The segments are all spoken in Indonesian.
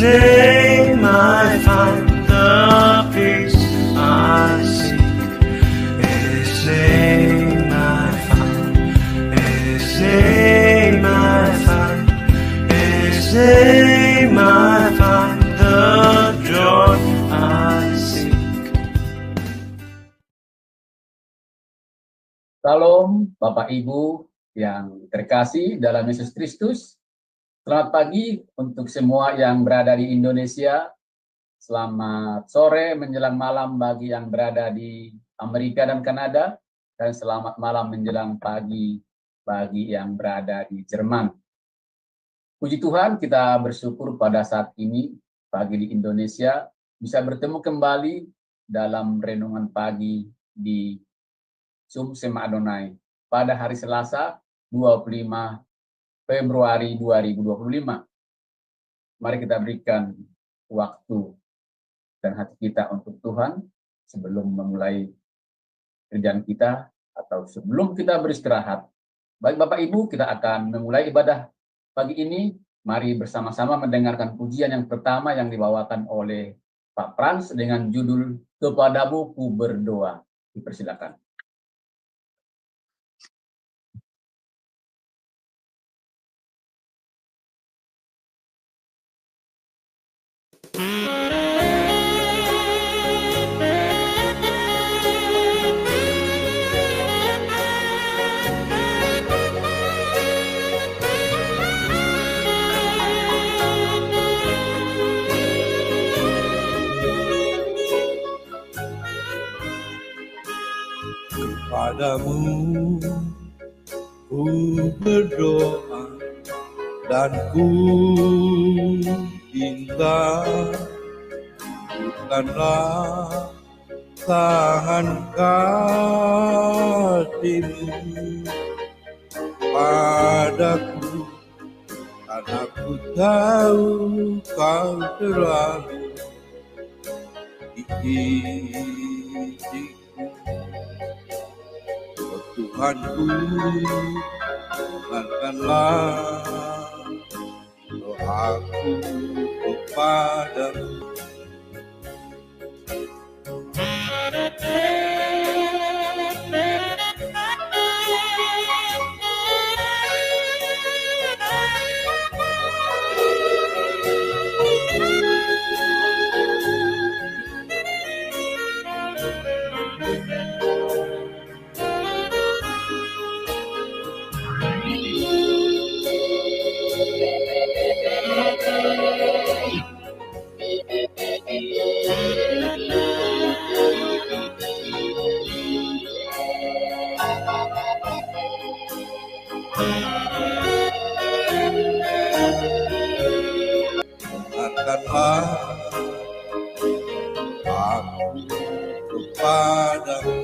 name I find the peace I seek. In His name I find. In His name I find. In His name I find the joy I seek. Salam Bapak Ibu yang terkasih dalam Yesus Kristus. Selamat pagi untuk semua yang berada di Indonesia. Selamat sore menjelang malam bagi yang berada di Amerika dan Kanada. Dan selamat malam menjelang pagi bagi yang berada di Jerman. Puji Tuhan, kita bersyukur pada saat ini pagi di Indonesia bisa bertemu kembali dalam renungan pagi di Zoom Sema Adonai pada hari Selasa 25 Februari 2025. Mari kita berikan waktu dan hati kita untuk Tuhan sebelum memulai kerjaan kita atau sebelum kita beristirahat. Baik Bapak Ibu, kita akan memulai ibadah pagi ini. Mari bersama-sama mendengarkan pujian yang pertama yang dibawakan oleh Pak Frans dengan judul Kepadamu Ku Berdoa. Dipersilakan. Padamu ku berdoa dan ku minta, bukanlah tangan kasih-Mu padaku, karena ku tahu Kau selalu di sisiku. Tuhanku, dengarkanlah doaku kepadamu. Dengarkanlah aku kepadamu.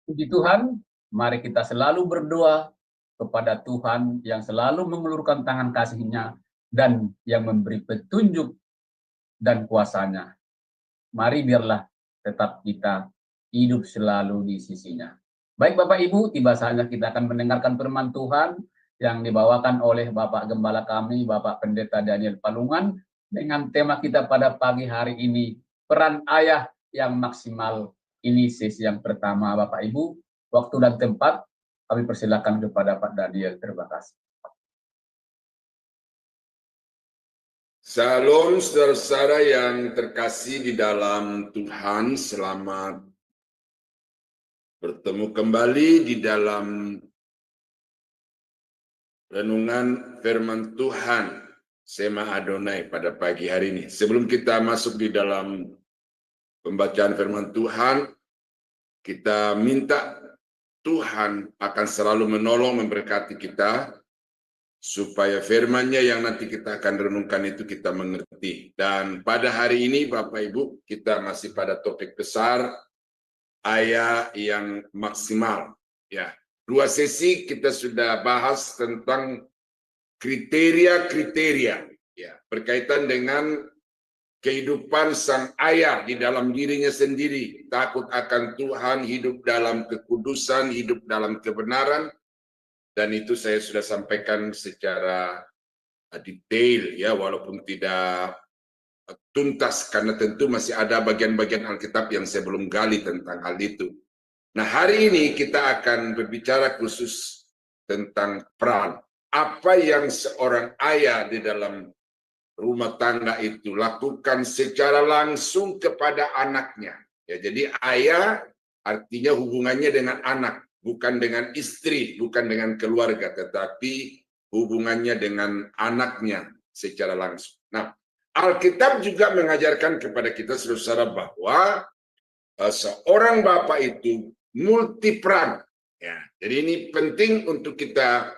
Puji Tuhan, mari kita selalu berdoa kepada Tuhan yang selalu mengulurkan tangan kasih-Nya dan yang memberi petunjuk dan kuasa-Nya. Mari biarlah tetap kita hidup selalu di sisi-Nya. Baik Bapak Ibu, tiba saatnya kita akan mendengarkan firman Tuhan yang dibawakan oleh Bapak Gembala kami, Bapak Pendeta Daniel Palungan, dengan tema kita pada pagi hari ini, peran ayah yang maksimal. Ini sesi yang pertama Bapak Ibu. Waktu dan tempat kami persilakan kepada Pak Daniel. Terima kasih. Salam saudara-saudara yang terkasih di dalam Tuhan. Selamat bertemu kembali di dalam renungan firman Tuhan Sema Adonai pada pagi hari ini. Sebelum kita masuk di dalam pembacaan firman Tuhan, kita minta Tuhan akan selalu menolong, memberkati kita, supaya firman-Nya yang nanti kita akan renungkan itu kita mengerti. Dan pada hari ini Bapak Ibu, kita masih pada topik besar, ayah yang maksimal. Ya, 2 sesi kita sudah bahas tentang kriteria-kriteria ya berkaitan dengan kehidupan sang ayah di dalam dirinya sendiri, takut akan Tuhan, hidup dalam kekudusan, hidup dalam kebenaran, dan itu saya sudah sampaikan secara detail ya, walaupun tidak tuntas karena tentu masih ada bagian-bagian Alkitab yang saya belum gali tentang hal itu. Nah, hari ini kita akan berbicara khusus tentang peran. Apa yang seorang ayah di dalam rumah tangga itu lakukan secara langsung kepada anaknya. Ya, jadi ayah artinya hubungannya dengan anak, bukan dengan istri, bukan dengan keluarga, tetapi hubungannya dengan anaknya secara langsung. Nah, Alkitab juga mengajarkan kepada kita saudara bahwa seorang bapak itu multiperan. Ya, jadi ini penting untuk kita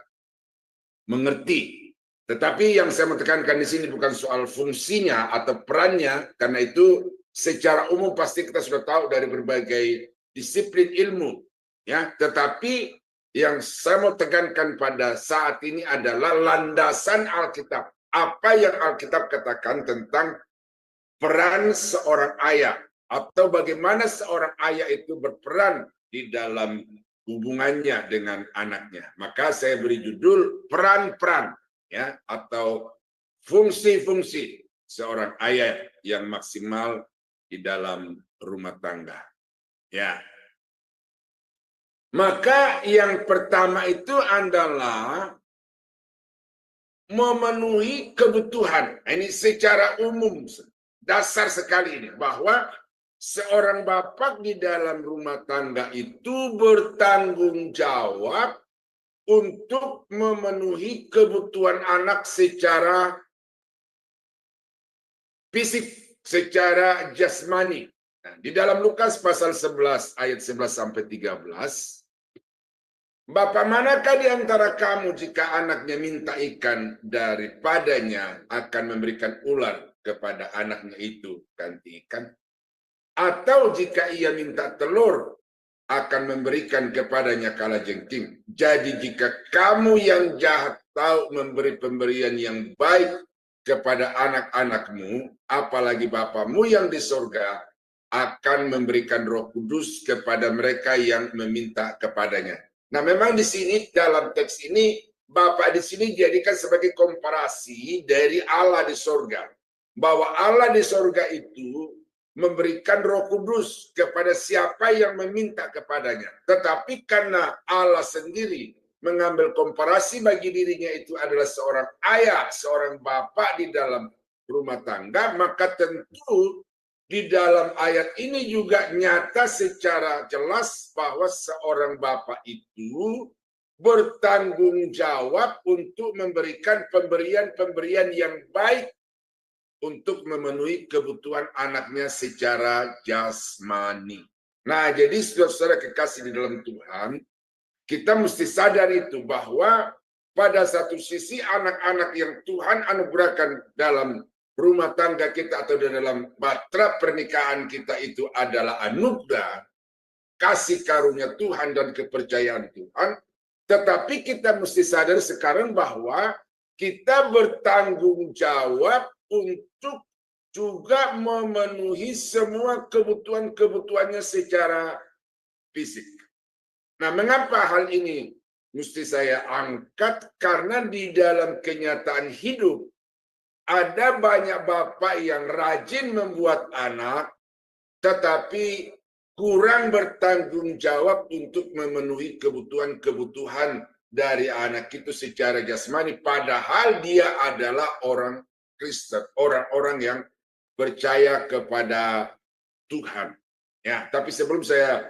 mengerti. Tetapi yang saya mau tekankan di sini bukan soal fungsinya atau perannya, karena itu secara umum pasti kita sudah tahu dari berbagai disiplin ilmu. Ya, tetapi yang saya mau tekankan pada saat ini adalah landasan Alkitab. Apa yang Alkitab katakan tentang peran seorang ayah atau bagaimana seorang ayah itu berperan di dalam hubungannya dengan anaknya. Maka saya beri judul peran-peran ya atau fungsi-fungsi seorang ayah yang maksimal di dalam rumah tangga. Ya. Maka yang pertama itu adalah memenuhi kebutuhan. Ini secara umum dasar sekali ini bahwa seorang bapak di dalam rumah tangga itu bertanggung jawab untuk memenuhi kebutuhan anak secara fisik, secara jasmani. Nah, di dalam Lukas pasal 11 ayat 11 sampai 13, Bapak manakah di antara kamu jika anaknya minta ikan daripadanya akan memberikan ular kepada anaknya itu ganti ikan? Atau jika ia minta telur akan memberikan kepadanya kalajengking? Jadi jika kamu yang jahat tahu memberi pemberian yang baik kepada anak-anakmu, apalagi Bapamu yang di sorga akan memberikan Roh Kudus kepada mereka yang meminta kepadanya. Nah, memang di sini dalam teks ini Bapa di sini dijadikan sebagai komparasi dari Allah di sorga, bahwa Allah di sorga itu memberikan Roh Kudus kepada siapa yang meminta kepadanya. Tetapi karena Allah sendiri mengambil komparasi bagi dirinya itu adalah seorang ayah, seorang bapak di dalam rumah tangga, maka tentu di dalam ayat ini juga nyata secara jelas bahwa seorang bapak itu bertanggung jawab untuk memberikan pemberian-pemberian yang baik untuk memenuhi kebutuhan anaknya secara jasmani. Nah, jadi saudara-saudara kekasih di dalam Tuhan, kita mesti sadar itu bahwa pada satu sisi anak-anak yang Tuhan anugerahkan dalam rumah tangga kita atau dalam bahtera pernikahan kita itu adalah anugerah, kasih karunia Tuhan dan kepercayaan Tuhan. Tetapi kita mesti sadar sekarang bahwa kita bertanggung jawab untuk juga memenuhi semua kebutuhan-kebutuhannya secara fisik. Nah, mengapa hal ini mesti saya angkat? Karena di dalam kenyataan hidup ada banyak bapak yang rajin membuat anak, tetapi kurang bertanggung jawab untuk memenuhi kebutuhan-kebutuhan dari anak itu secara jasmani. Padahal dia adalah orang Kristen, orang-orang yang percaya kepada Tuhan. Ya, tapi sebelum saya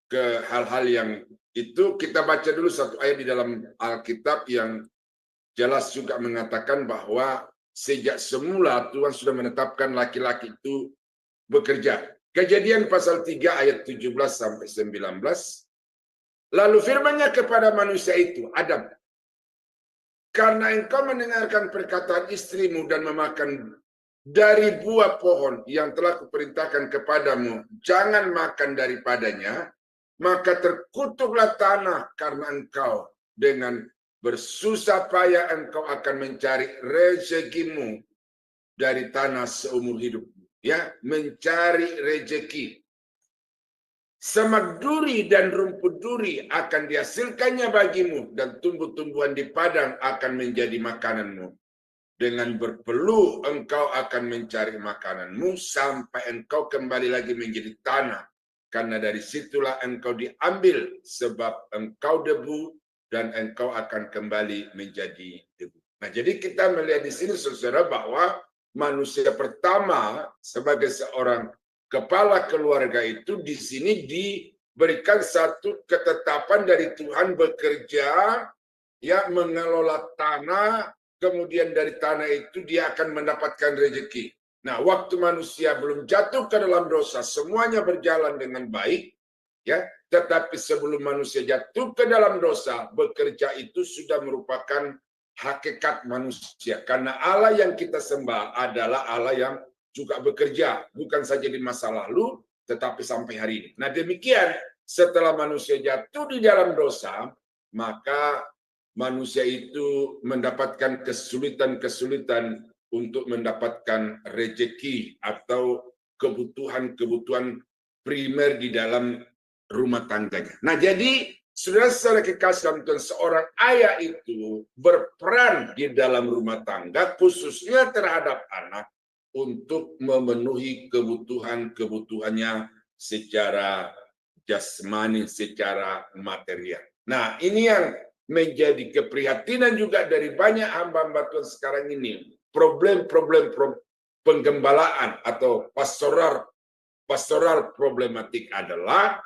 ke hal-hal yang itu, kita baca dulu satu ayat di dalam Alkitab yang jelas juga mengatakan bahwa sejak semula Tuhan sudah menetapkan laki-laki itu bekerja. Kejadian pasal 3 ayat 17 sampai 19. Lalu firman-Nya kepada manusia itu, Adam, karena engkau mendengarkan perkataan istrimu dan memakan dari buah pohon yang telah kuperintahkan kepadamu, jangan makan daripadanya, maka terkutuklah tanah karena engkau. Dengan bersusah payah engkau akan mencari rezekimu dari tanah seumur hidup. Ya, mencari rejeki. Semak duri dan rumput duri akan dihasilkannya bagimu, dan tumbuh-tumbuhan di padang akan menjadi makananmu. Dengan berpeluh engkau akan mencari makananmu sampai engkau kembali lagi menjadi tanah. Karena dari situlah engkau diambil, sebab engkau debu dan engkau akan kembali menjadi debu. Nah, jadi kita melihat di sini, saudara, bahwa manusia pertama sebagai seorang kepala keluarga itu di sini diberikan satu ketetapan dari Tuhan bekerja, ya, mengelola tanah, kemudian dari tanah itu dia akan mendapatkan rezeki. Nah, waktu manusia belum jatuh ke dalam dosa, semuanya berjalan dengan baik, ya. Tetapi sebelum manusia jatuh ke dalam dosa, bekerja itu sudah merupakan hakikat manusia. Karena Allah yang kita sembah adalah Allah yang juga bekerja, bukan saja di masa lalu, tetapi sampai hari ini. Nah, demikian setelah manusia jatuh di dalam dosa, maka manusia itu mendapatkan kesulitan-kesulitan untuk mendapatkan rejeki atau kebutuhan-kebutuhan primer di dalam rumah tangganya. Nah, jadi saudara-saudara kekasih dalam Tuhan, seorang ayah itu berperan di dalam rumah tangga, khususnya terhadap anak, untuk memenuhi kebutuhan-kebutuhannya secara jasmani, secara material. Nah, ini yang menjadi keprihatinan juga dari banyak hamba-hamba Tuhan sekarang ini. Problem-problem penggembalaan atau pastoral problematik adalah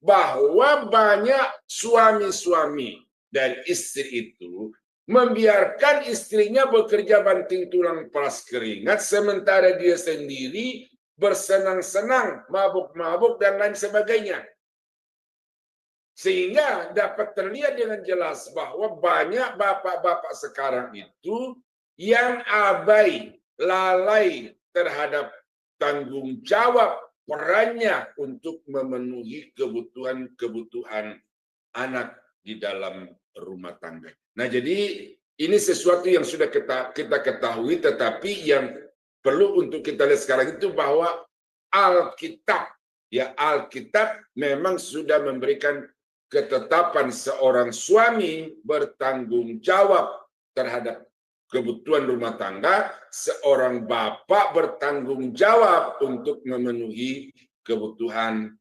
bahwa banyak suami-suami dan istri itu membiarkan istrinya bekerja banting tulang peras keringat, sementara dia sendiri bersenang-senang, mabuk-mabuk, dan lain sebagainya. Sehingga dapat terlihat dengan jelas bahwa banyak bapak-bapak sekarang itu yang abai, lalai terhadap tanggung jawab perannya untuk memenuhi kebutuhan-kebutuhan anak di dalam rumah tangga. Nah, jadi ini sesuatu yang sudah kita ketahui, tetapi yang perlu untuk kita lihat sekarang itu bahwa Alkitab memang sudah memberikan ketetapan seorang suami bertanggung jawab terhadap kebutuhan rumah tangga, seorang bapak bertanggung jawab untuk memenuhi kebutuhan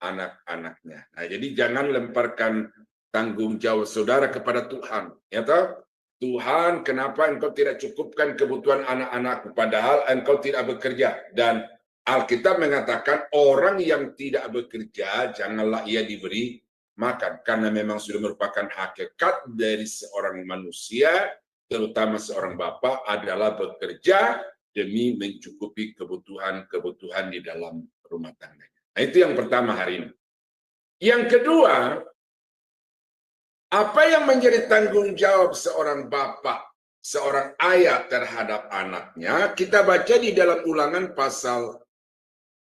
anak-anaknya. Nah, jadi jangan lemparkan tanggung jawab saudara kepada Tuhan. Ya toh? Tuhan, kenapa engkau tidak cukupkan kebutuhan anak-anakku, padahal engkau tidak bekerja? Dan Alkitab mengatakan orang yang tidak bekerja, janganlah ia diberi makan. Karena memang sudah merupakan hakikat dari seorang manusia, terutama seorang bapak, adalah bekerja demi mencukupi kebutuhan-kebutuhan di dalam rumah tangganya. Nah, itu yang pertama hari ini. Yang kedua, apa yang menjadi tanggung jawab seorang bapak, seorang ayah terhadap anaknya? Kita baca di dalam Ulangan pasal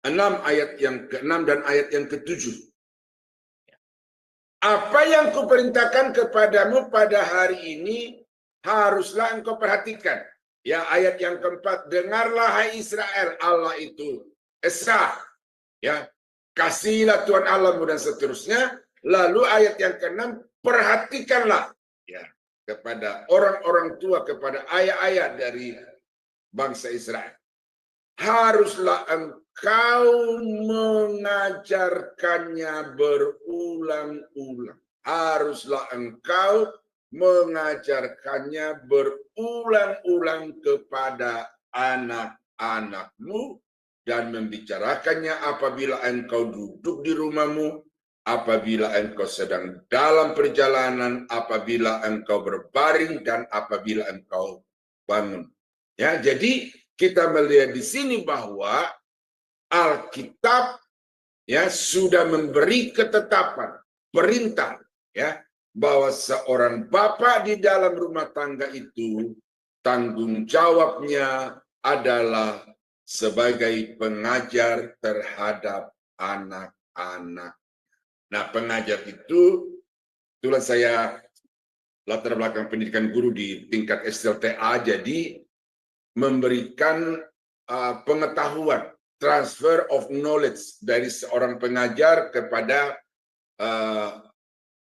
6 ayat yang ke-6 dan ayat yang ke-7. Apa yang kuperintahkan kepadamu pada hari ini haruslah engkau perhatikan. Ya, ayat yang keempat, dengarlah hai Israel, Allah itu esa. Ya, kasihilah Tuhan Allahmu, dan seterusnya. Lalu ayat yang ke-6, perhatikanlah ya kepada orang-orang tua, kepada ayah-ayah dari bangsa Israel. Haruslah engkau mengajarkannya berulang-ulang. Haruslah engkau mengajarkannya berulang-ulang kepada anak-anakmu dan membicarakannya apabila engkau duduk di rumahmu, apabila engkau sedang dalam perjalanan, apabila engkau berbaring, dan apabila engkau bangun. Ya, jadi kita melihat di sini bahwa Alkitab ya sudah memberi ketetapan, perintah ya bahwa seorang bapak di dalam rumah tangga itu tanggung jawabnya adalah sebagai pengajar terhadap anak-anak. Nah, pengajar itu, itulah saya latar belakang pendidikan guru di tingkat SLTA, jadi memberikan pengetahuan, transfer of knowledge dari seorang pengajar kepada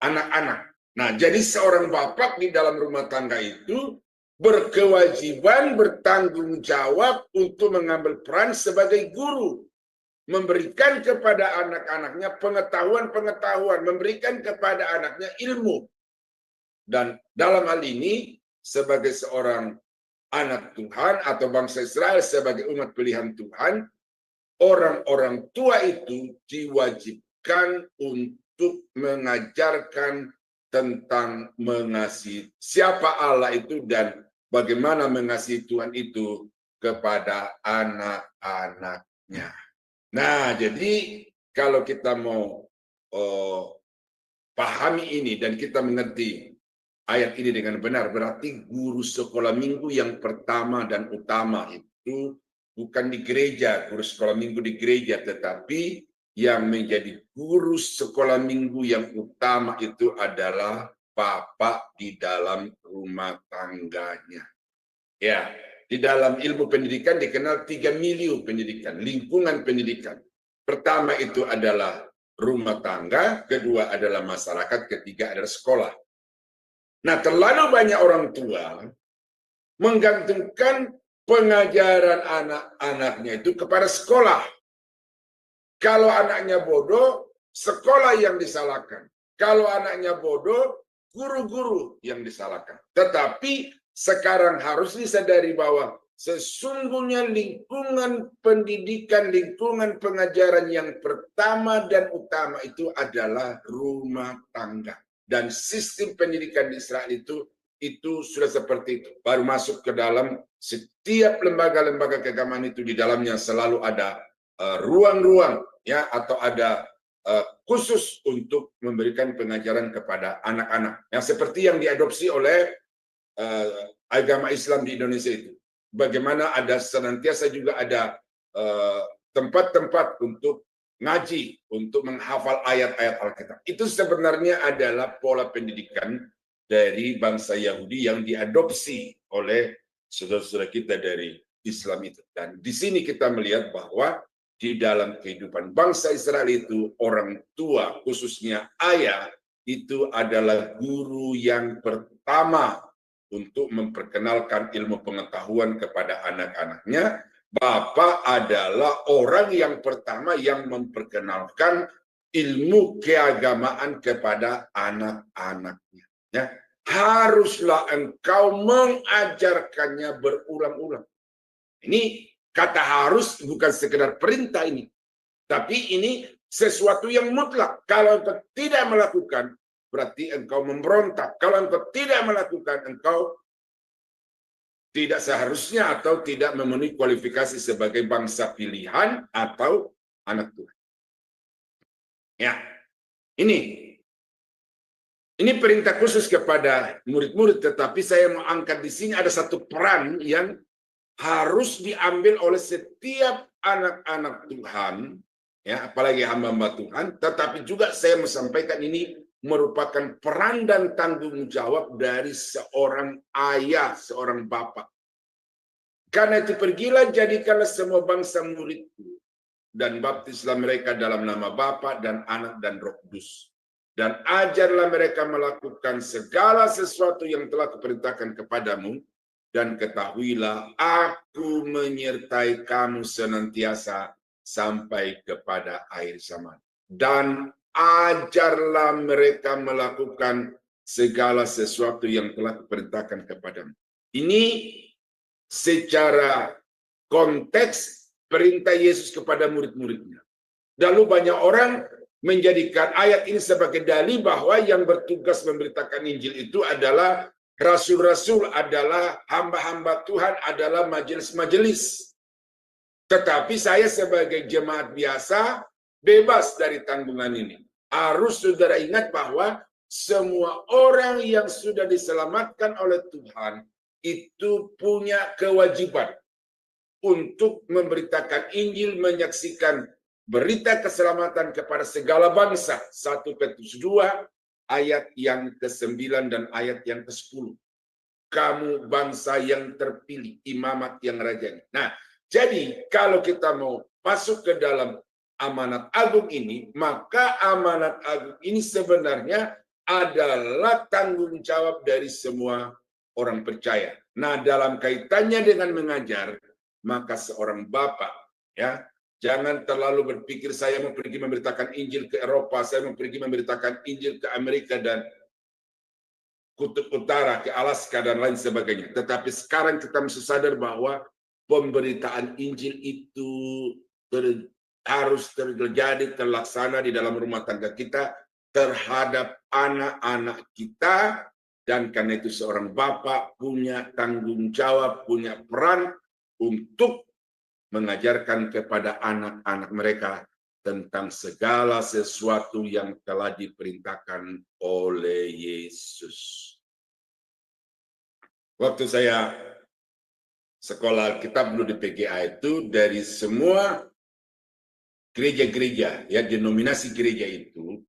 anak-anak. Nah, jadi seorang bapak di dalam rumah tangga itu berkewajiban, bertanggung jawab untuk mengambil peran sebagai guru, memberikan kepada anak-anaknya pengetahuan-pengetahuan, memberikan kepada anaknya ilmu. Dan dalam hal ini, sebagai seorang anak Tuhan atau bangsa Israel sebagai umat pilihan Tuhan, orang-orang tua itu diwajibkan untuk mengajarkan tentang mengasihi siapa Allah itu dan bagaimana mengasihi Tuhan itu kepada anak-anaknya. Nah, jadi kalau kita mau pahami ini dan kita mengerti ayat ini dengan benar, berarti guru sekolah minggu yang pertama dan utama itu bukan di gereja, guru sekolah minggu di gereja, tetapi yang menjadi guru sekolah minggu yang utama itu adalah bapak di dalam rumah tangganya. Ya, di dalam ilmu pendidikan dikenal 3 milieu pendidikan, lingkungan pendidikan. Pertama itu adalah rumah tangga, kedua adalah masyarakat, ketiga adalah sekolah. Nah, terlalu banyak orang tua menggantungkan pengajaran anak-anaknya itu kepada sekolah. Kalau anaknya bodoh, sekolah yang disalahkan. Kalau anaknya bodoh, guru-guru yang disalahkan. Tetapi sekarang harus disadari bahwa sesungguhnya lingkungan pendidikan, lingkungan pengajaran yang pertama dan utama itu adalah rumah tangga. Dan sistem pendidikan di Israel itu sudah seperti itu. Baru masuk ke dalam setiap lembaga-lembaga keagamaan itu, di dalamnya selalu ada ruang-ruang ya, atau ada khusus untuk memberikan pengajaran kepada anak-anak. Yang seperti yang diadopsi oleh agama Islam di Indonesia itu. Bagaimana ada senantiasa juga ada tempat-tempat untuk ngaji, untuk menghafal ayat-ayat Alkitab. Itu sebenarnya adalah pola pendidikan dari bangsa Yahudi yang diadopsi oleh saudara-saudara kita dari Islam itu. Dan di sini kita melihat bahwa di dalam kehidupan bangsa Israel itu, orang tua, khususnya ayah, itu adalah guru yang pertama untuk memperkenalkan ilmu pengetahuan kepada anak-anaknya. Bapak adalah orang yang pertama yang memperkenalkan ilmu keagamaan kepada anak-anaknya. Ya, haruslah engkau mengajarkannya berulang-ulang. Ini kata harus bukan sekedar perintah ini, tapi ini sesuatu yang mutlak. Kalau engkau tidak melakukan, berarti engkau memberontak. Kalau engkau tidak melakukan, engkau tidak seharusnya atau tidak memenuhi kualifikasi sebagai bangsa pilihan atau anak Tuhan. Ya, ini perintah khusus kepada murid-murid, tetapi saya mau angkat di sini ada satu peran yang harus diambil oleh setiap anak-anak Tuhan, ya, apalagi hamba-hamba Tuhan. Tetapi juga saya mau sampaikan ini merupakan peran dan tanggung jawab dari seorang ayah, seorang bapak. Karena itu pergilah, jadikanlah semua bangsa muridku dan baptislah mereka dalam nama Bapa dan Anak dan Roh Kudus. Dan ajarlah mereka melakukan segala sesuatu yang telah kuperintahkan kepadamu, dan ketahuilah aku menyertai kamu senantiasa sampai kepada akhir zaman. Dan ajarlah mereka melakukan segala sesuatu yang telah kuperintahkan kepadamu. Ini secara konteks perintah Yesus kepada murid-muridnya. Lalu banyak orang menjadikan ayat ini sebagai dalil bahwa yang bertugas memberitakan Injil itu adalah rasul-rasul, adalah hamba-hamba Tuhan, adalah majelis-majelis. Tetapi saya sebagai jemaat biasa bebas dari tanggungan ini. Harus saudara ingat bahwa semua orang yang sudah diselamatkan oleh Tuhan itu punya kewajiban untuk memberitakan Injil, menyaksikan berita keselamatan kepada segala bangsa. 1 Petrus 2 ayat yang ke-9 dan ayat yang ke-10. kamu bangsa yang terpilih, imamat yang rajani. Nah, jadi kalau kita mau masuk ke dalam amanat agung ini, maka amanat agung ini sebenarnya adalah tanggung jawab dari semua orang percaya. Nah, dalam kaitannya dengan mengajar, maka seorang bapak, ya, jangan terlalu berpikir saya mau pergi memberitakan Injil ke Eropa, saya mau pergi memberitakan Injil ke Amerika dan Kutub Utara, ke Alaska dan lain sebagainya. Tetapi sekarang kita mesti sadar bahwa pemberitaan Injil itu harus terjadi, terlaksana di dalam rumah tangga kita terhadap anak-anak kita, dan karena itu seorang bapak punya tanggung jawab, punya peran untuk mengajarkan kepada anak-anak mereka tentang segala sesuatu yang telah diperintahkan oleh Yesus. Waktu saya sekolah Alkitab dulu di PGA itu, dari semua gereja-gereja, ya, denominasi gereja itu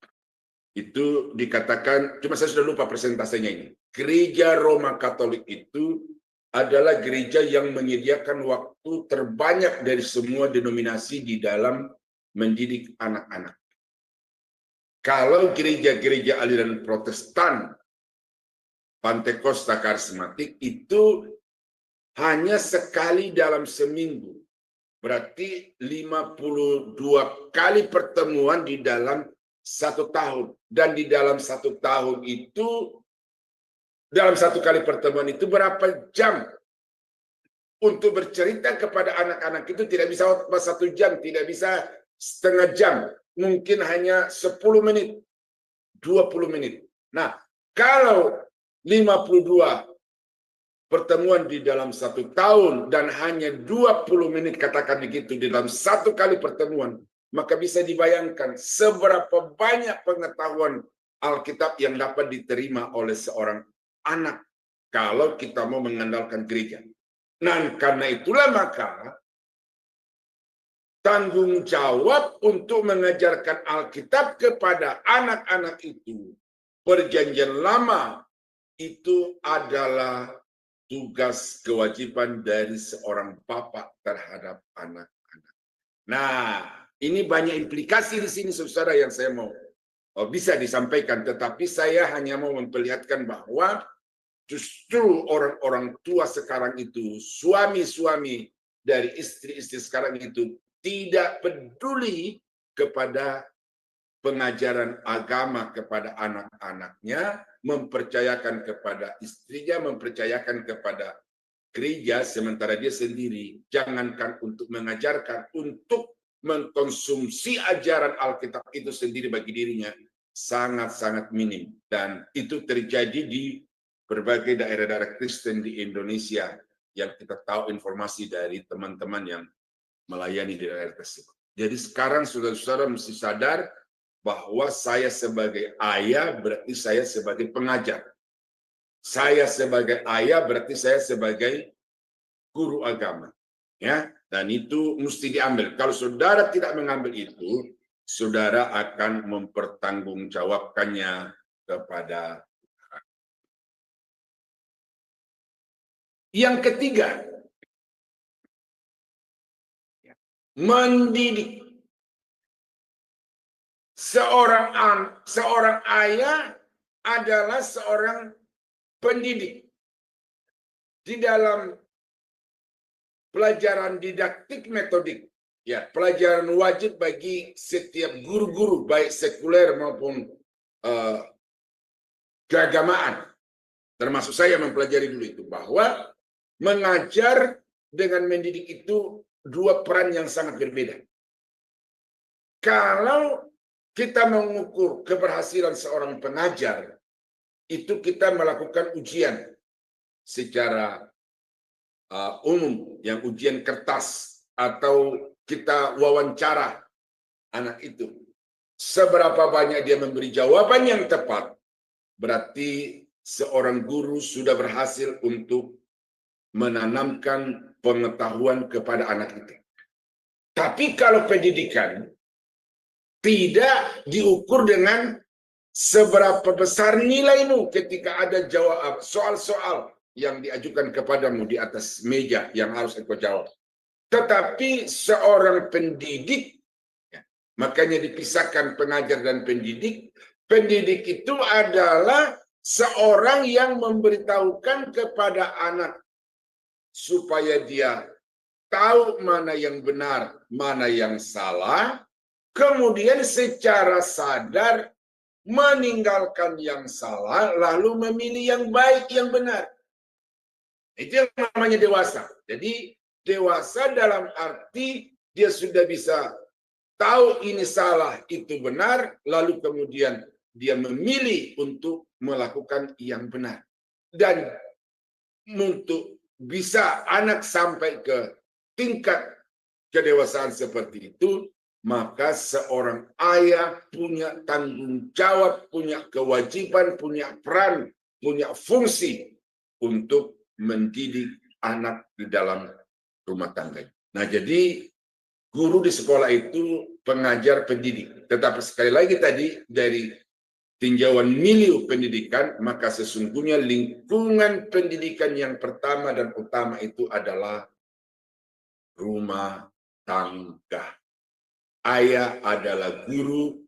dikatakan, cuma saya sudah lupa persentasenya ini. Gereja Roma Katolik itu adalah gereja yang menyediakan waktu terbanyak dari semua denominasi di dalam mendidik anak-anak. Kalau gereja-gereja aliran Protestan, Pantekosta, Karismatik itu hanya sekali dalam seminggu. Berarti 52 kali pertemuan di dalam 1 tahun. Dan di dalam 1 tahun itu, dalam 1 kali pertemuan itu berapa jam untuk bercerita kepada anak-anak itu? Tidak bisa 1 jam, tidak bisa setengah jam, mungkin hanya 10 menit, 20 menit. Nah, kalau 52 pertemuan di dalam 1 tahun dan hanya 20 menit, katakan begitu, di dalam 1 kali pertemuan, maka bisa dibayangkan seberapa banyak pengetahuan Alkitab yang dapat diterima oleh seorang anak kalau kita mau mengandalkan gereja. Nah, karena itulah maka tanggung jawab untuk mengajarkan Alkitab kepada anak-anak itu, Perjanjian Lama, itu adalah tugas kewajiban dari seorang bapak terhadap anak-anak. Nah, ini banyak implikasi di sini, saudara, yang saya mau bisa disampaikan. Tetapi saya hanya mau memperlihatkan bahwa justru orang-orang tua sekarang itu, suami-suami dari istri-istri sekarang itu, tidak peduli kepada pengajaran agama kepada anak-anaknya, mempercayakan kepada istrinya, mempercayakan kepada gereja, sementara dia sendiri jangankan untuk mengajarkan, untuk mengkonsumsi ajaran Alkitab itu sendiri bagi dirinya sangat-sangat minim. Dan itu terjadi di berbagai daerah-daerah Kristen di Indonesia yang kita tahu informasi dari teman-teman yang melayani di daerah tersebut. Jadi sekarang saudara-saudara mesti sadar bahwa saya sebagai ayah berarti saya sebagai pengajar. Saya sebagai ayah berarti saya sebagai guru agama. Ya, dan itu mesti diambil. Kalau saudara tidak mengambil itu, saudara akan mempertanggungjawabkannya kepada Tuhan. Yang ketiga, mendidik. Seorang ayah adalah seorang pendidik. Di dalam pelajaran didaktik metodik, ya, pelajaran wajib bagi setiap guru-guru, baik sekuler maupun keagamaan, termasuk saya mempelajari dulu itu, bahwa mengajar dengan mendidik itu 2 peran yang sangat berbeda. Kalau kita mengukur keberhasilan seorang pengajar, itu kita melakukan ujian secara umum, yang ujian kertas, atau kita wawancara anak itu. Seberapa banyak dia memberi jawaban yang tepat, berarti seorang guru sudah berhasil untuk menanamkan pengetahuan kepada anak itu. Tapi kalau pendidikan tidak diukur dengan seberapa besar nilaimu ketika ada jawab soal-soal yang diajukan kepadamu di atas meja yang harus engkau jawab. Tetapi seorang pendidik, ya, makanya dipisahkan pengajar dan pendidik. Pendidik itu adalah seorang yang memberitahukan kepada anak supaya dia tahu mana yang benar, mana yang salah, kemudian secara sadar meninggalkan yang salah, lalu memilih yang baik, yang benar. Itu yang namanya dewasa. Jadi dewasa dalam arti dia sudah bisa tahu ini salah, itu benar, lalu kemudian dia memilih untuk melakukan yang benar. Dan untuk bisa anak sampai ke tingkat kedewasaan seperti itu, maka seorang ayah punya tanggung jawab, punya kewajiban, punya peran, punya fungsi untuk mendidik anak di dalam rumah tangga. Nah, jadi guru di sekolah itu pengajar pendidik. Tetapi sekali lagi tadi dari tinjauan milieu pendidikan, maka sesungguhnya lingkungan pendidikan yang pertama dan utama itu adalah rumah tangga. Ayah adalah guru,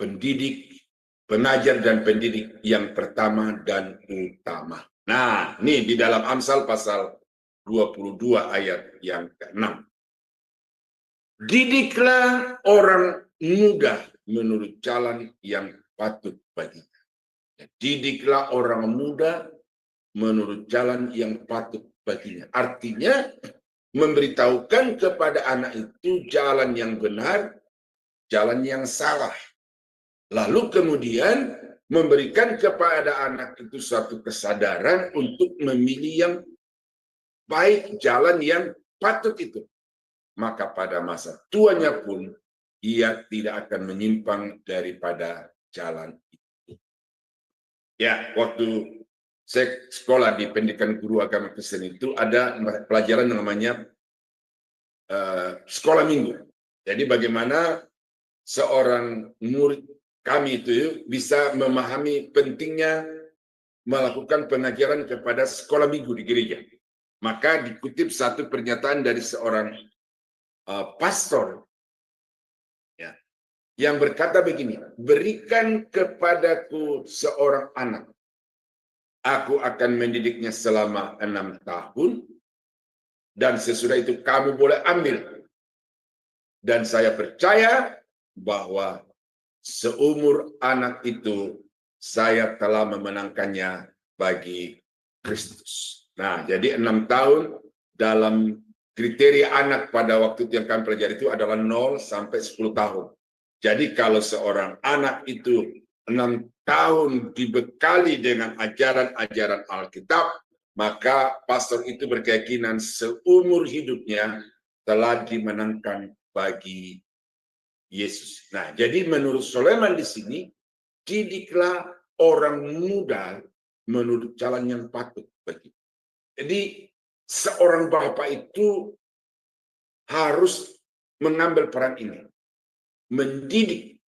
pendidik, pengajar dan pendidik yang pertama dan utama. Nah, ini di dalam Amsal pasal 22 ayat yang ke-6. Didiklah orang muda menurut jalan yang patut baginya. Didiklah orang muda menurut jalan yang patut baginya. Artinya, memberitahukan kepada anak itu jalan yang benar, jalan yang salah. Lalu kemudian memberikan kepada anak itu suatu kesadaran untuk memilih yang baik, jalan yang patut itu. Maka pada masa tuanya pun ia tidak akan menyimpang daripada jalan itu. Ya, waktu saya sekolah di pendidikan guru agama Kristen itu ada pelajaran namanya sekolah minggu. Jadi bagaimana seorang murid kami itu bisa memahami pentingnya melakukan pengajaran kepada sekolah minggu di gereja. Maka dikutip satu pernyataan dari seorang pastor ya, yang berkata begini, berikan kepadaku seorang anak, aku akan mendidiknya selama 6 tahun, dan sesudah itu kamu boleh ambil. Dan saya percaya bahwa seumur anak itu saya telah memenangkannya bagi Kristus. Nah, jadi 6 tahun dalam kriteria anak pada waktu yang kami pelajari itu adalah 0 sampai 10 tahun. Jadi kalau seorang anak itu 6 tahun dibekali dengan ajaran-ajaran Alkitab, maka pastor itu berkeyakinan seumur hidupnya telah dimenangkan bagi Yesus. Nah, jadi menurut Soleman di sini, didiklah orang muda menurut jalan yang patut bagi. Jadi seorang bapak itu harus mengambil peran ini, mendidik,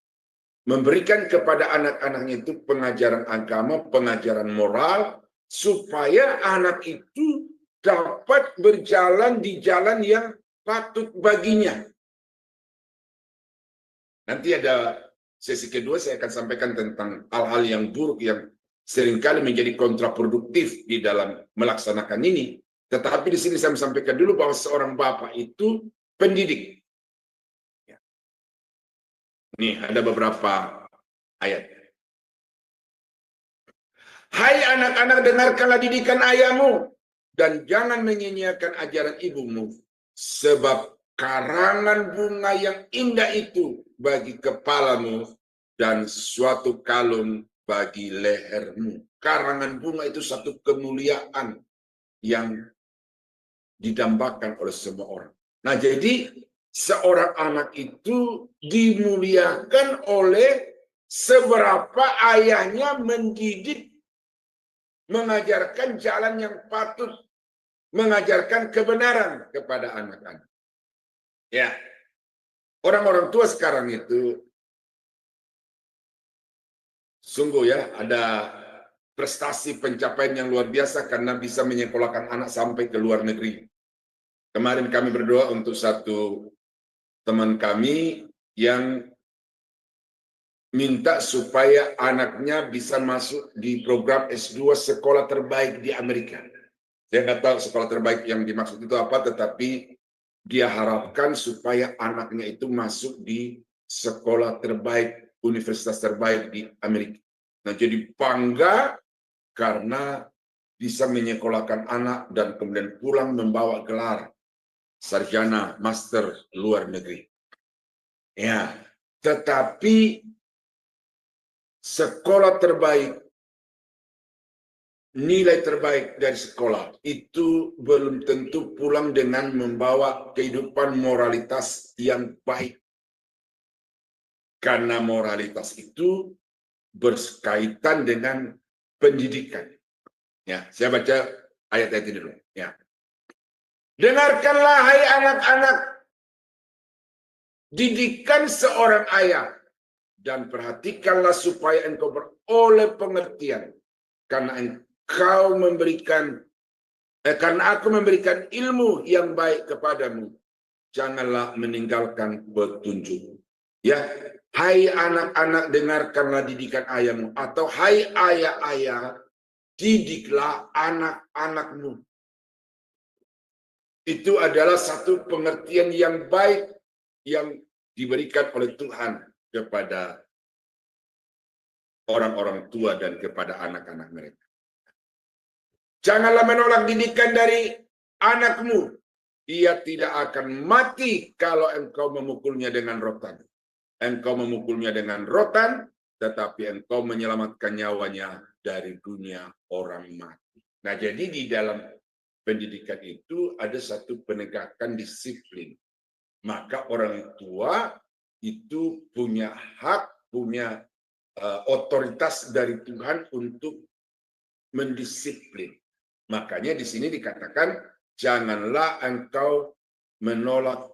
memberikan kepada anak-anaknya itu pengajaran agama, pengajaran moral, supaya anak itu dapat berjalan di jalan yang patut baginya. Nanti ada sesi kedua saya akan sampaikan tentang hal-hal yang buruk yang seringkali menjadi kontraproduktif di dalam melaksanakan ini. Tetapi di sini saya sampaikan dulu bahwa seorang bapak itu pendidik. Nih ada beberapa ayat. Hai anak-anak, dengarkanlah didikan ayahmu dan jangan menyia-nyiakan ajaran ibumu, sebab karangan bunga yang indah itu bagi kepalamu dan suatu kalung bagi lehermu. Karangan bunga itu satu kemuliaan yang didambakan oleh semua orang. Nah, jadi seorang anak itu dimuliakan oleh seberapa ayahnya mendidik, mengajarkan jalan yang patut, mengajarkan kebenaran kepada anak-anak. Ya, orang-orang tua sekarang itu sungguh ya ada prestasi pencapaian yang luar biasa karena bisa menyekolahkan anak sampai ke luar negeri. Kemarin kami berdoa untuk satu teman kami yang minta supaya anaknya bisa masuk di program S2 sekolah terbaik di Amerika. Saya nggak tahu sekolah terbaik yang dimaksud itu apa, tetapi dia harapkan supaya anaknya itu masuk di sekolah terbaik, universitas terbaik di Amerika. Nah, jadi bangga karena bisa menyekolahkan anak dan kemudian pulang membawa gelar sarjana master luar negeri. Ya, tetapi sekolah terbaik, nilai terbaik dari sekolah itu belum tentu pulang dengan membawa kehidupan moralitas yang baik. Karena moralitas itu berkaitan dengan pendidikan. Ya, saya baca ayat-ayat ini dulu. Ya. Dengarkanlah hai anak-anak, didikan seorang ayah, dan perhatikanlah supaya engkau beroleh pengertian, karena engkau memberikan, karena aku memberikan ilmu yang baik kepadamu, janganlah meninggalkan petunjuk. Ya, hai anak-anak, dengarkanlah didikan ayahmu, atau hai ayah-ayah, didiklah anak-anakmu. Itu adalah satu pengertian yang baik yang diberikan oleh Tuhan kepada orang-orang tua dan kepada anak-anak mereka. Janganlah menolak didikan dari anakmu. Ia tidak akan mati kalau engkau memukulnya dengan rotan. Engkau memukulnya dengan rotan, tetapi engkau menyelamatkan nyawanya dari dunia orang mati. Nah, jadi di dalam pendidikan itu ada satu penegakan disiplin. Maka orang tua itu punya hak, punya otoritas dari Tuhan untuk mendisiplin. Makanya di sini dikatakan, janganlah engkau menolak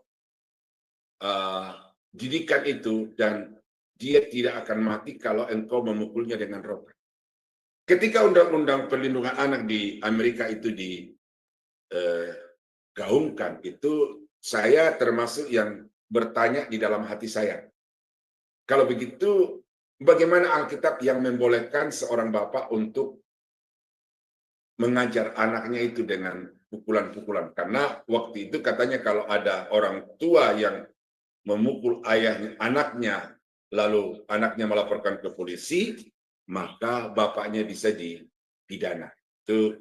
didikan itu, dan dia tidak akan mati kalau engkau memukulnya dengan rotan. Ketika undang-undang perlindungan anak di Amerika itu digaungkan, itu saya termasuk yang bertanya di dalam hati saya. Kalau begitu, bagaimana Alkitab yang membolehkan seorang bapak untuk mengajar anaknya itu dengan pukulan-pukulan? Karena waktu itu katanya kalau ada orang tua yang memukul ayahnya, anaknya, lalu anaknya melaporkan ke polisi, maka bapaknya bisa dipidana. Itu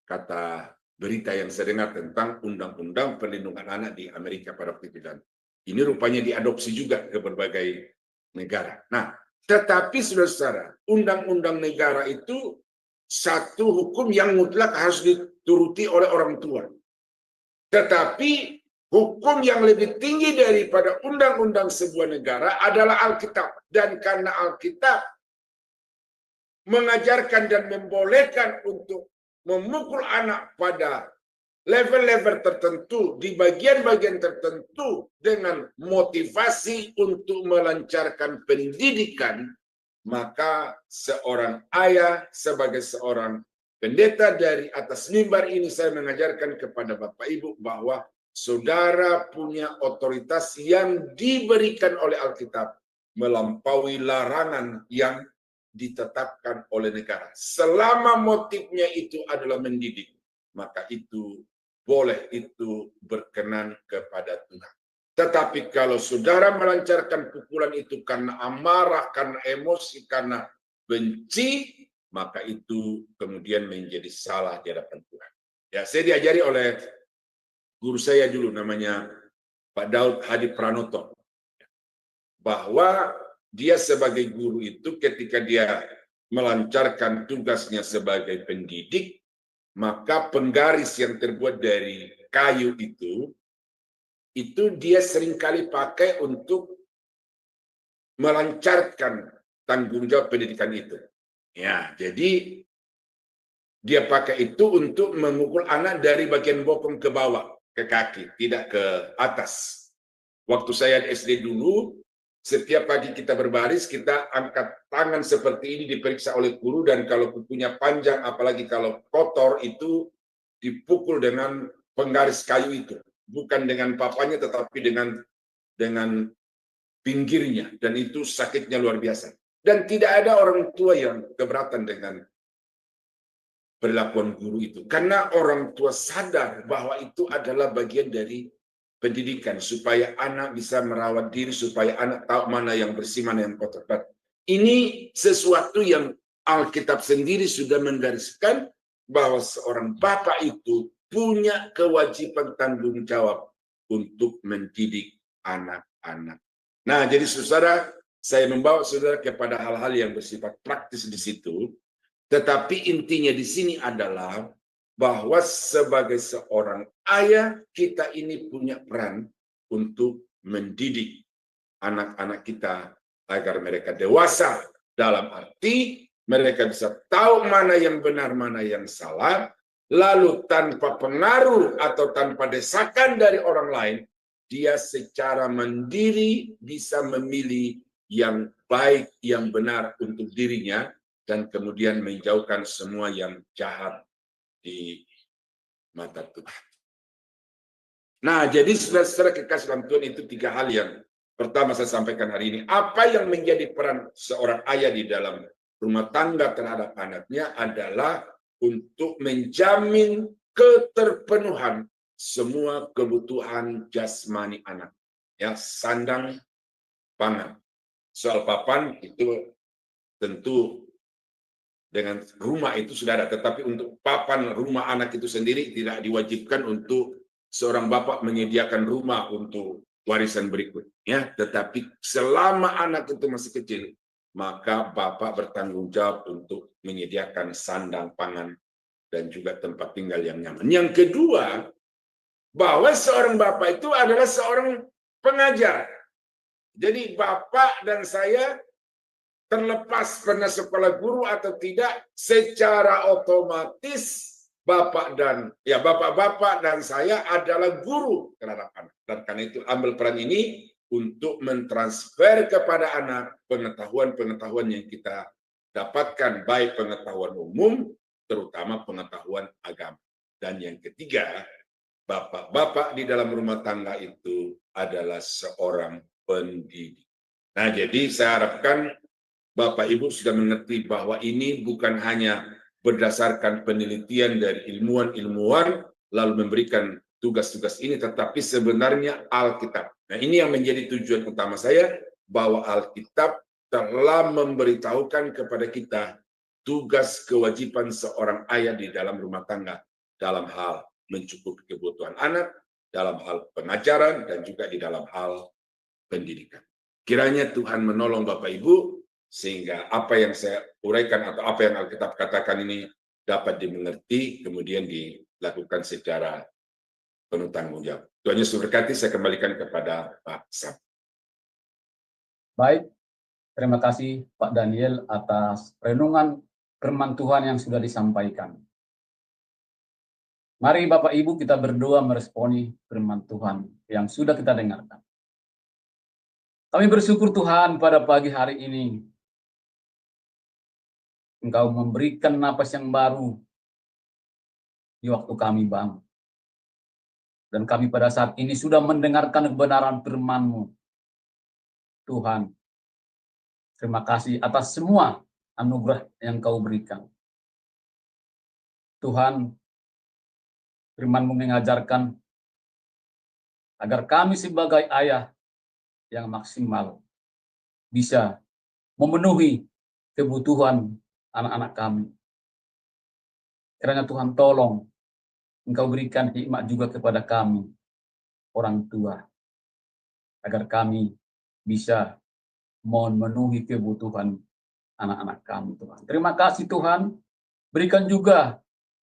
kata berita yang saya dengar tentang undang-undang perlindungan anak di Amerika pada waktu itu. Dan ini rupanya diadopsi juga ke berbagai negara. Nah, tetapi saudara-saudara, undang-undang negara itu satu hukum yang mutlak harus dituruti oleh orang tua. Tetapi hukum yang lebih tinggi daripada undang-undang sebuah negara adalah Alkitab. Dan karena Alkitab mengajarkan dan membolehkan untuk memukul anak pada level-level tertentu, di bagian-bagian tertentu, dengan motivasi untuk melancarkan pendidikan, maka seorang ayah sebagai seorang pendeta dari atas mimbar ini, saya mengajarkan kepada Bapak Ibu bahwa saudara punya otoritas yang diberikan oleh Alkitab melampaui larangan yang ditetapkan oleh negara. Selama motifnya itu adalah mendidik, maka itu boleh, itu berkenan kepada Tuhan. Tetapi kalau saudara melancarkan pukulan itu karena amarah, karena emosi, karena benci, maka itu kemudian menjadi salah di hadapan Tuhan. Ya, saya diajari oleh guru saya dulu, namanya Pak Daud Hadi Pranoto, bahwa dia sebagai guru itu ketika dia melancarkan tugasnya sebagai pendidik, maka penggaris yang terbuat dari kayu itu dia seringkali pakai untuk melancarkan tanggung jawab pendidikan itu. Ya, jadi dia pakai itu untuk memukul anak dari bagian bokong ke bawah, ke kaki, tidak ke atas. Waktu saya di SD dulu, Setiap pagi kita berbaris, kita angkat tangan seperti ini diperiksa oleh guru, dan kalau kukunya panjang, apalagi kalau kotor, itu dipukul dengan penggaris kayu itu. Bukan dengan papanya, tetapi dengan pinggirnya. Dan itu sakitnya luar biasa. Dan tidak ada orang tua yang keberatan dengan perlakuan guru itu. Karena orang tua sadar bahwa itu adalah bagian dari pendidikan, supaya anak bisa merawat diri, supaya anak tahu mana yang bersih, mana yang kotor. Ini sesuatu yang Alkitab sendiri sudah menggariskan bahwa seorang bapak itu punya kewajiban tanggung jawab untuk mendidik anak-anak. Nah, jadi saudara, saya membawa saudara kepada hal-hal yang bersifat praktis di situ, tetapi intinya di sini adalah bahwa sebagai seorang ayah, kita ini punya peran untuk mendidik anak-anak kita agar mereka dewasa, dalam arti mereka bisa tahu mana yang benar, mana yang salah, lalu tanpa pengaruh atau tanpa desakan dari orang lain, dia secara mandiri bisa memilih yang baik, yang benar untuk dirinya, dan kemudian menjauhkan semua yang jahat di mata Tuhan. Nah, jadi saudara kekasih dalam Tuhan, itu 3 hal yang pertama saya sampaikan hari ini. Apa yang menjadi peran seorang ayah di dalam rumah tangga terhadap anaknya adalah untuk menjamin keterpenuhan semua kebutuhan jasmani anak. Ya, sandang, pangan. Soal papan itu tentu dengan rumah itu sudah ada, tetapi untuk papan rumah anak itu sendiri tidak diwajibkan untuk seorang bapak menyediakan rumah untuk warisan berikutnya, tetapi selama anak itu masih kecil, maka bapak bertanggung jawab untuk menyediakan sandang, pangan, dan juga tempat tinggal yang nyaman. Yang kedua, bahwa seorang bapak itu adalah seorang pengajar. Jadi bapak dan saya, terlepas pernah sekolah guru atau tidak, secara otomatis bapak-bapak dan saya adalah guru terhadap anak. Dan karena itu ambil peran ini untuk mentransfer kepada anak pengetahuan-pengetahuan yang kita dapatkan, baik pengetahuan umum, terutama pengetahuan agama. Dan yang ketiga, bapak-bapak di dalam rumah tangga itu adalah seorang pendidik. Nah, jadi saya harapkan Bapak Ibu sudah mengerti bahwa ini bukan hanya berdasarkan penelitian dari ilmuwan-ilmuwan lalu memberikan tugas-tugas ini, tetapi sebenarnya Alkitab. Nah, ini yang menjadi tujuan utama saya, bahwa Alkitab telah memberitahukan kepada kita tugas kewajiban seorang ayah di dalam rumah tangga, dalam hal mencukupi kebutuhan anak, dalam hal pengajaran, dan juga di dalam hal pendidikan. Kiranya Tuhan menolong Bapak Ibu, sehingga apa yang saya uraikan atau apa yang Alkitab katakan ini dapat dimengerti, kemudian dilakukan secara penuh tanggung jawab. Tuhan Yesus berkati, saya kembalikan kepada Pak Sam. Baik, terima kasih Pak Daniel atas renungan firman Tuhan yang sudah disampaikan. Mari Bapak Ibu kita berdoa meresponi firman Tuhan yang sudah kita dengarkan. Kami bersyukur Tuhan pada pagi hari ini, Engkau memberikan napas yang baru di waktu kami bangun. Dan kami pada saat ini sudah mendengarkan kebenaran firman-Mu. Tuhan, terima kasih atas semua anugerah yang Kau berikan. Tuhan, firman-Mu mengajarkan agar kami sebagai ayah yang maksimal bisa memenuhi kebutuhan anak-anak kami. Kiranya Tuhan tolong Engkau berikan hikmat juga kepada kami, orang tua, agar kami bisa memenuhi kebutuhan anak-anak kami, Tuhan. Terima kasih Tuhan, berikan juga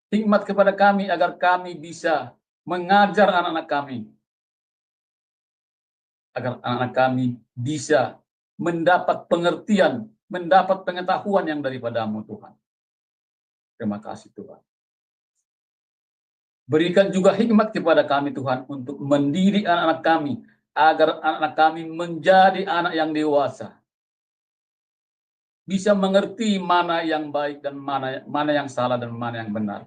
hikmat kepada kami agar kami bisa mengajar anak-anak kami, agar anak-anak kami bisa mendapat pengertian, mendapat pengetahuan yang daripada-Mu, Tuhan. Terima kasih Tuhan. Berikan juga hikmat kepada kami Tuhan untuk mendidik anak-anak kami agar anak kami menjadi anak yang dewasa, bisa mengerti mana yang baik dan mana yang salah dan mana yang benar,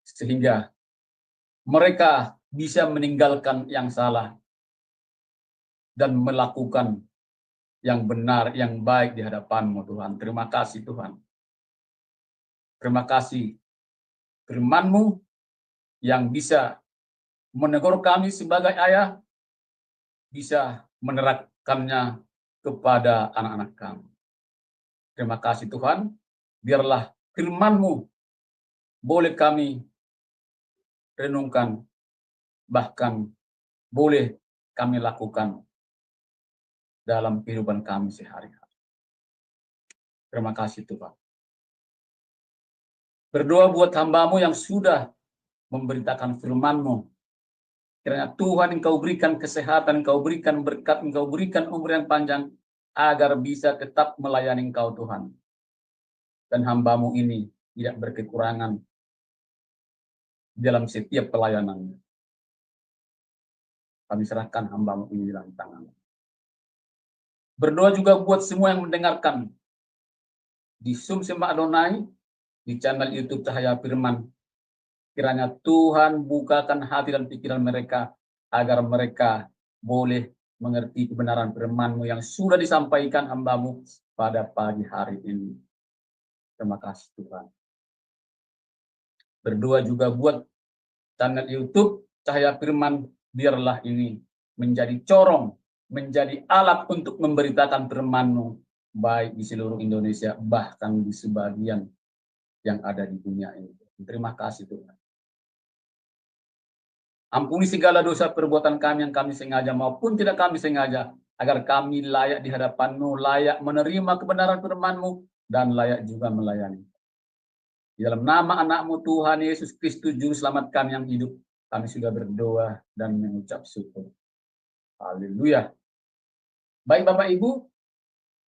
sehingga mereka bisa meninggalkan yang salah dan melakukan yang benar, yang baik di hadapan-Mu, Tuhan. Terima kasih, Tuhan. Terima kasih firman-Mu yang bisa menegur kami sebagai ayah, bisa menerapkannya kepada anak-anak kami. Terima kasih, Tuhan. Biarlah firman-Mu boleh kami renungkan, bahkan boleh kami lakukan dalam kehidupan kami sehari-hari. Terima kasih, Tuhan. Berdoa buat hamba-Mu yang sudah memberitakan firman-Mu. Kiranya Tuhan Engkau berikan kesehatan, Engkau berikan berkat, Engkau berikan umur yang panjang, agar bisa tetap melayani Engkau, Tuhan. Dan hamba-Mu ini tidak berkekurangan dalam setiap pelayanannya. Kami serahkan hamba-Mu ini dalam tangan. Berdoa juga buat semua yang mendengarkan di Zoom Sembah Adonai, di channel YouTube Cahaya Firman. Kiranya Tuhan bukakan hati dan pikiran mereka, agar mereka boleh mengerti kebenaran firman-Mu yang sudah disampaikan hamba-Mu pada pagi hari ini. Terima kasih, Tuhan. Berdoa juga buat channel YouTube Cahaya Firman, biarlah ini menjadi corong, menjadi alat untuk memberitakan firman-Mu, baik di seluruh Indonesia, bahkan di sebagian yang ada di dunia ini. Terima kasih, Tuhan. Ampuni segala dosa perbuatan kami yang kami sengaja maupun tidak kami sengaja, agar kami layak di hadapan-Mu, layak menerima kebenaran firman-Mu, dan layak juga melayani. Di dalam nama anak-Mu Tuhan Yesus Kristus, Juru Selamat kami yang hidup, kami sudah berdoa dan mengucap syukur. Haleluya. Baik Bapak Ibu,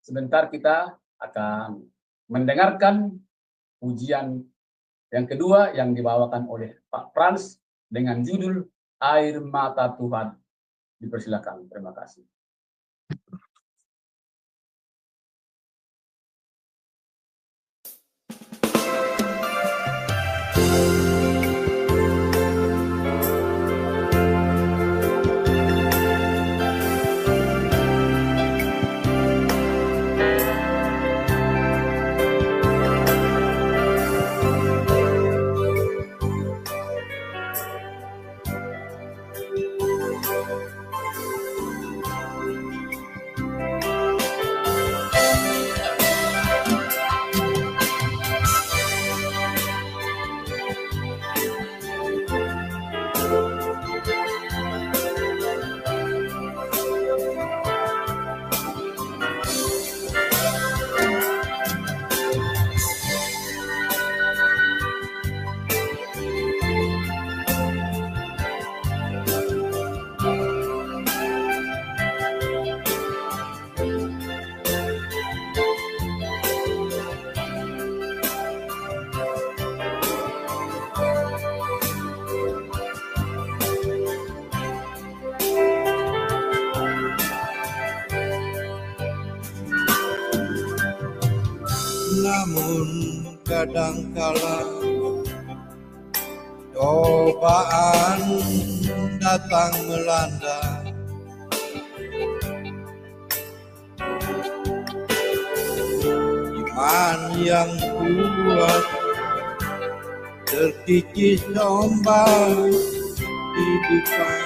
sebentar kita akan mendengarkan pujian yang kedua yang dibawakan oleh Pak Frans dengan judul Air Mata Tuhan. Dipersilakan. Terima kasih. Namun kadangkala cobaan datang melanda, iman yang kuat terkikis ombak di depan.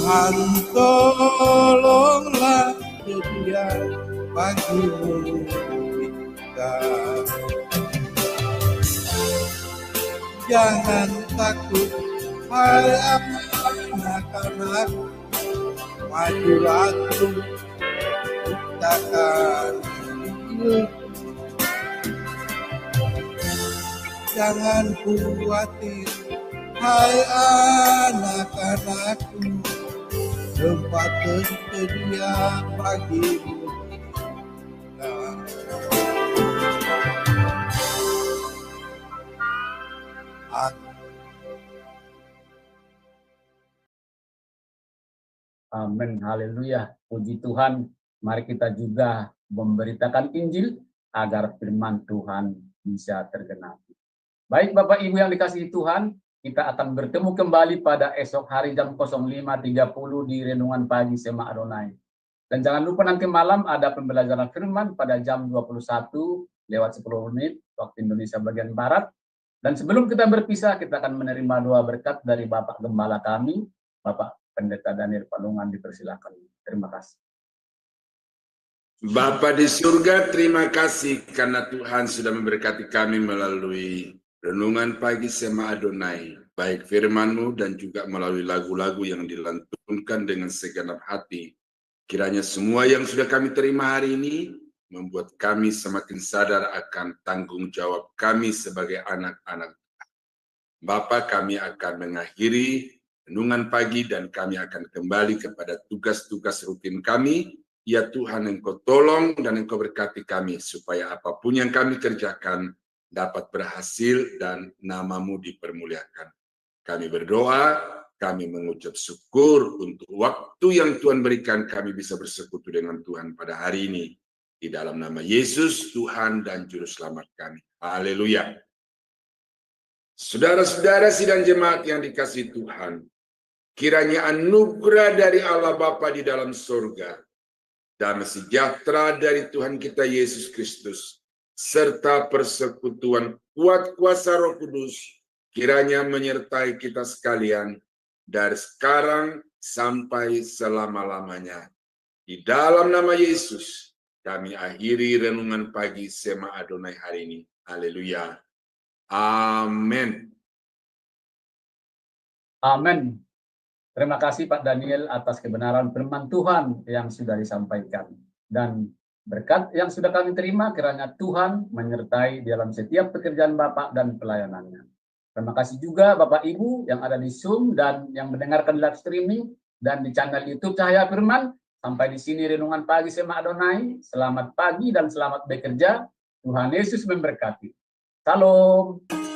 Tuhan tolonglah sedia bagimu kita. Jangan takut, hai anak-anak, majulah terus, takkan hidup. Jangan khawatir, hai anak-anakku, tempat tersedia bagimu. Amin. Haleluya. Puji Tuhan. Mari kita juga memberitakan Injil agar firman Tuhan bisa tergenapi. Baik Bapak Ibu yang dikasihi Tuhan, kita akan bertemu kembali pada esok hari jam 05.30 di Renungan Pagi Sema Adonai. Dan jangan lupa nanti malam ada pembelajaran firman pada jam 21 lewat 10 menit waktu Indonesia bagian Barat. Dan sebelum kita berpisah, kita akan menerima doa berkat dari Bapak Gembala kami, Bapak Pendeta Daniel Palungan, dipersilakan. Terima kasih. Bapa di surga, terima kasih karena Tuhan sudah memberkati kami melalui Renungan Pagi Sema Adonai, baik firman-Mu dan juga melalui lagu-lagu yang dilantunkan dengan segenap hati. Kiranya semua yang sudah kami terima hari ini membuat kami semakin sadar akan tanggung jawab kami sebagai anak-anak. Bapa, kami akan mengakhiri renungan pagi dan kami akan kembali kepada tugas-tugas rutin kami. Ya Tuhan, Engkau tolong dan Engkau berkati kami supaya apapun yang kami kerjakan dapat berhasil dan nama-Mu dipermuliakan. Kami berdoa, kami mengucap syukur untuk waktu yang Tuhan berikan kami bisa bersekutu dengan Tuhan pada hari ini. Di dalam nama Yesus, Tuhan dan Juru Selamat kami. Haleluya. Saudara-saudara sidang jemaat yang dikasihi Tuhan, kiranya anugerah dari Allah Bapa di dalam surga, damai sejahtera dari Tuhan kita Yesus Kristus, serta persekutuan kuat kuasa Roh Kudus, kiranya menyertai kita sekalian dari sekarang sampai selama-lamanya. Di dalam nama Yesus, kami akhiri renungan pagi Sema Adonai hari ini. Haleluya. Amin. Amin. Terima kasih Pak Daniel atas kebenaran firman Tuhan yang sudah disampaikan. Dan berkat yang sudah kami terima, kiranya Tuhan menyertai dalam setiap pekerjaan Bapak dan pelayanannya. Terima kasih juga Bapak Ibu yang ada di Zoom dan yang mendengarkan live streaming dan di channel YouTube Cahaya Firman. Sampai di sini renungan pagi Sema Adonai. Selamat pagi dan selamat bekerja. Tuhan Yesus memberkati. Salam.